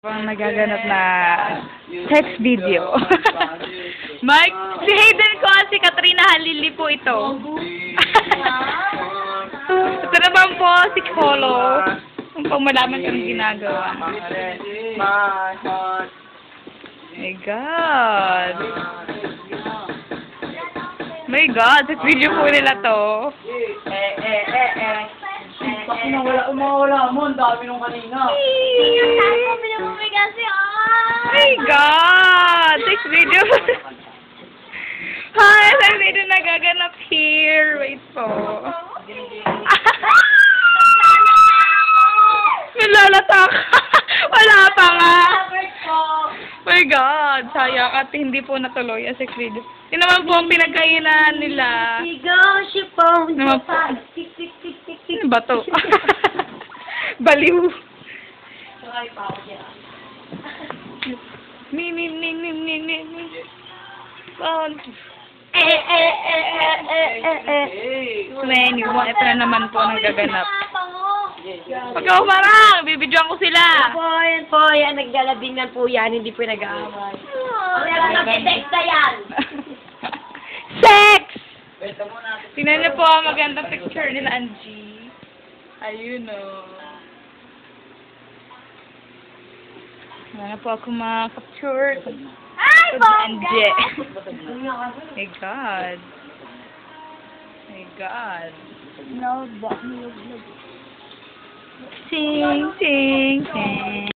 Pang nagaganap na text video. Mike, si Hayden ko at si Katrina Halili po ito. Ito naman po si Cholo. Kung pang malaman kang ginagawa. My God. My God, text video po nila to. Umawala mo, ang dami nung kanina. My God! Text video. Hi, text video nagaganap here. Wait po. Nilalata ka. Wala pa nga. My God, sayang at hindi po natuloy ang sex video. Yun naman po ang pinagkainan nila. Naman po. Ano ba to? Baliw. Ni. Anyone, ito na naman po ang nagaganap. Pagka umarang, bibidyoan ko sila. Yan po, yan, naglalabingan po yan, hindi po nag-aaway. Sex! Tingnan niyo po ang magandang picture ni Angie. Ayun o. Wala po ako makapture. Ay, Angie. My God. My God. No, Sing, sing, sing.